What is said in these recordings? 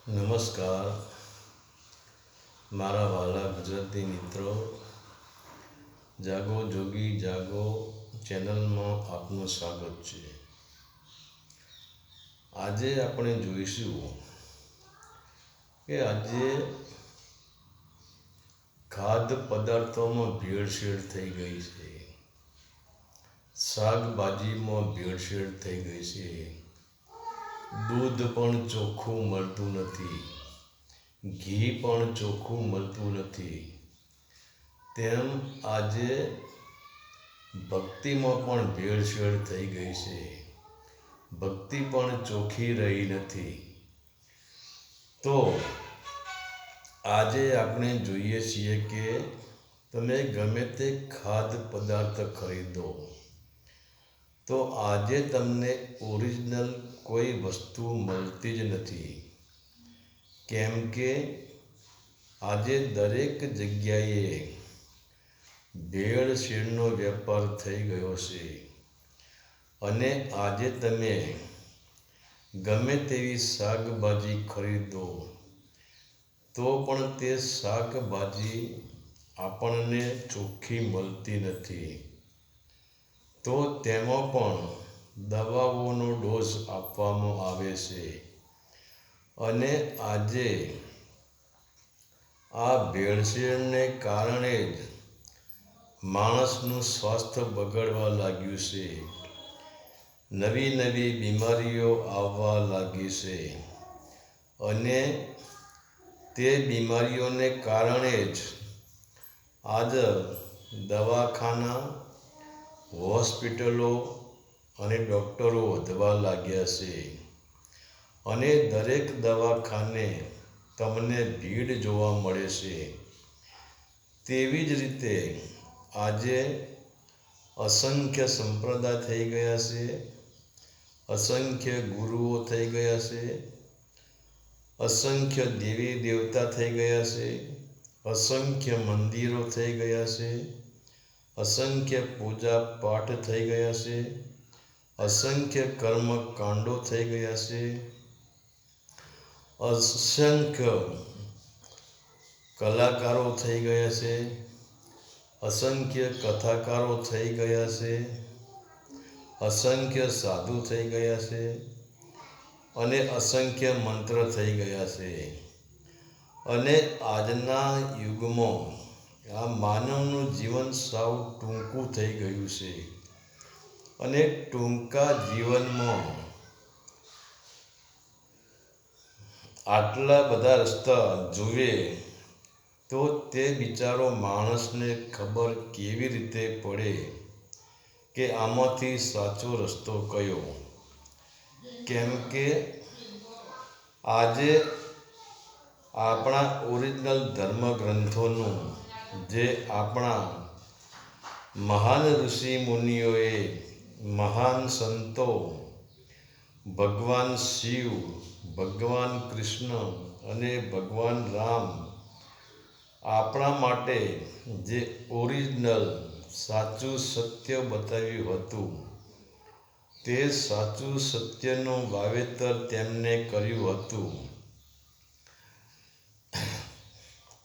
નમસ્કાર મારા વાલા ગુજરાતી મિત્રો. જાગો જોગી જાગો ચેનલમાં આપનું સ્વાગત છે. આજે આપણે જોઈશું કે આજે ખાદ્ય પદાર્થોમાં ભેળસેળ થઈ ગઈ છે, શાકભાજીમાં ભેળસેળ થઈ ગઈ છે, દૂધ પણ ચોખ્ખું મળતું નથી, ઘી પણ ચોખ્ખું મળતું નથી. તેમ આજે ભક્તિમાં પણ ભેળસેળ થઈ ગઈ છે, ભક્તિ પણ ચોખ્ખી રહી નથી. તો આજે આપણે જોઈએ છીએ કે તમે ગમે તે ખાદ્ય પદાર્થ ખરીદો તો આજે તમને ઓરિજિનલ કોઈ વસ્તુ મળતી જ નથી. કેમ કે આજે દરેક જગ્યાએ ભેળસેળનો વેપાર થઈ ગયો છે અને આજે તમે ગમે તેવી શાકભાજી ખરીદો તો પણ તે શાકભાજી આપણને ચોખ્ખી મળતી નથી. તો તેમાં પણ દવાઓનો ડોઝ આપવામાં આવે છે અને આજે આ ભેળસેળને કારણે જ માણસનું સ્વાસ્થ્ય બગડવા લાગ્યું છે, નવી નવી બીમારીઓ આવવા લાગી છે અને તે બીમારીઓને કારણે જ આજે દવાખાના, હોસ્પિટલો અને ડૉક્ટરો વધવા લાગ્યા છે અને દરેક દવાખાને તમને ભીડ જોવા મળે છે. તેવી જ રીતે આજે અસંખ્ય સંપ્રદાય થઈ ગયા છે, અસંખ્ય ગુરુઓ થઈ ગયા છે, અસંખ્ય દેવી દેવતા થઈ ગયા છે, અસંખ્ય મંદિરો થઈ ગયા છે, અસંખ્ય પૂજા પાઠ થઈ ગયા છે, અસંખ્ય કર્મકાંડો થઈ ગયા છે, અસંખ્ય કલાકારો થઈ ગયા છે, અસંખ્ય કથાકારો થઈ ગયા છે, અસંખ્ય સાધુ થઈ ગયા છે અને અસંખ્ય મંત્ર થઈ ગયા છે. અને આજના યુગમાં આ માનવનું જીવન સાવ ટૂંકું થઈ ગયું છે અને ટૂંકા જીવનમાં આટલા બધા રસ્તા જુએ તો તે બિચારો માણસને ખબર કેવી રીતે પડે કે આમાંથી સાચો રસ્તો કયો. કેમ કે આજે આપણા ઓરિજિનલ ધર્મગ્રંથોનું જે આપણા મહાન ઋષિ મુનિઓએ, મહાન સંતો, ભગવાન શિવ, ભગવાન કૃષ્ણ અને ભગવાન રામ આપણા માટે જે ઓરિજિનલ સાચું સત્ય બતાવ્યું હતું તે સાચું સત્યનું વાવેતર તેમને કર્યું હતું.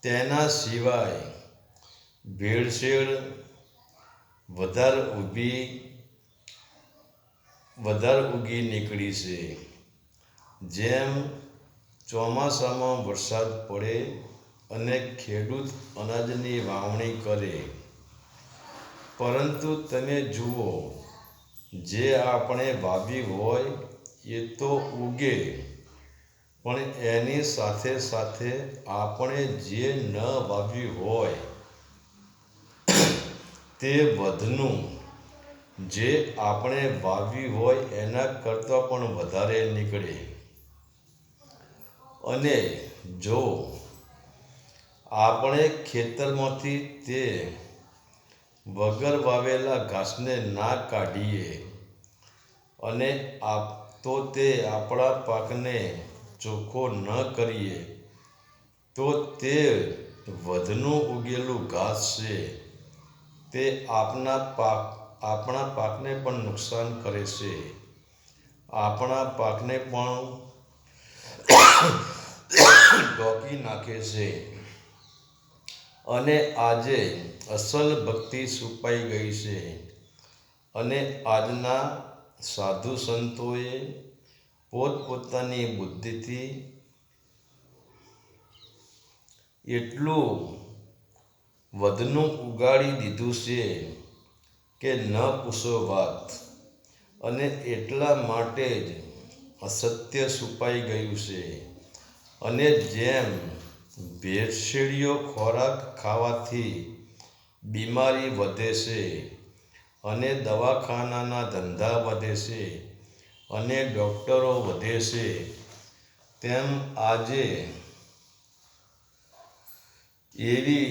તેના સિવાય ભેળસેળ વધારે ઉગી નીકળી છે. જેમ ચોમાસામાં વરસાદ પડે અને ખેડૂત અનાજની વાવણી કરે, પરંતુ તમે જુઓ જે આપણે વાવ્યું હોય એ તો ઉગે, પણ એની સાથે સાથે આપણે જે ન વાવ્યું હોય તે વધનું, જે આપણે વાવ્યું હોય એના કરતાં પણ વધારે નીકળે. અને જો આપણે ખેતરમાંથી તે વગર વાવેલા ઘાસને ના કાઢીએ અને તો તે આપણા પાકને ચોખ્ખો ન કરીએ તો તે વધનું ઉગેલું ઘાસ છે તે આપણા પાકને પણ નુકસાન કરે છે, આપણા પાકને પણ ઢોકી નાખે છે અને આજે અસલ ભક્તિ છુપાઈ ગઈ છે. અને આજના સાધુ સંતોએ પોતપોતાની બુદ્ધિથી એટલું વધનું ઉગાડી દીધું છે કે ન પૂછો વાત. અને એટલા માટે જ અસત્ય છુપાઈ ગયું છે. અને જેમ ભેળસેળિયો ખોરાક ખાવાથી બીમારી વધે છે અને દવાખાનાના ધંધા વધે છે અને ડૉક્ટરો વધે છે, તેમ આજે એવી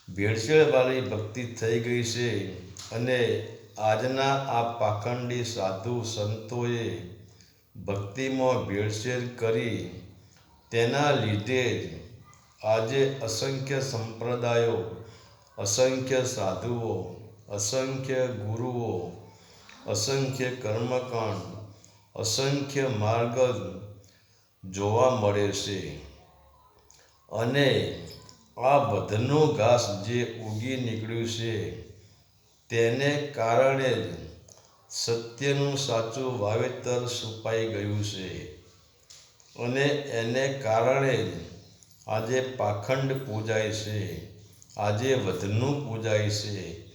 ભેળસેળવાળી ભક્તિ થઈ ગઈ છે. અને આજના આ પાખંડી સાધુ સંતોએ ભક્તિમાં ભેળસેળ કરી, તેના લીધે જ આજે અસંખ્ય સંપ્રદાયો, અસંખ્ય સાધુઓ, અસંખ્ય ગુરુઓ, અસંખ્ય કર્મકાંડ, અસંખ્ય માર્ગ જોવા મળે છે. અને આ વધનું ઘાસ જે ઉગી નીકળ્યું છે, તેને કારણે જ સત્યનું સાચું વાવેતર છુપાઈ ગયું છે. અને એને કારણે જ આજે પાખંડ પૂજાય છે, આજે વધનું પૂજાય છે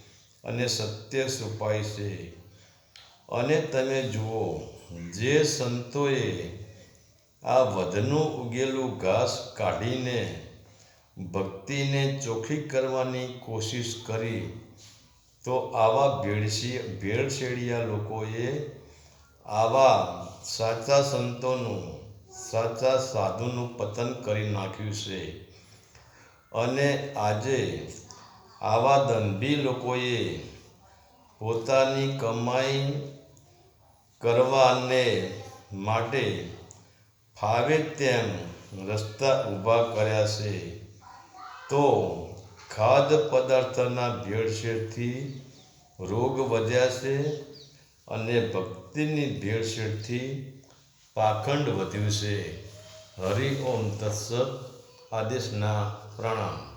અને સત્ય છુપાય છે. અને તમે જુઓ, જે સંતોએ આ વધનું ઉગેલું ઘાસ કાઢીને ભક્તિને ચોખ્ખી કરવાની કોશિશ કરી, તો આવા ભેળસેળિયા લોકોએ આવા સાચા સંતોનું, સાચા સાધુનું પતન કરી નાખ્યું છે. અને આજે આવા દંભી લોકોએ પોતાની કમાઈ કરવાને માટે ફાવે તેમ રસ્તા ઊભા કર્યા છે. તો ખાદ્ય પદાર્થના ભેળસેળથી રોગ વધ્યા છે અને ભક્તિની ભેળસેળથી પાખંડ વધ્યું છે. હરિ ઓમ તત્સત. આદેશના પ્રણામ.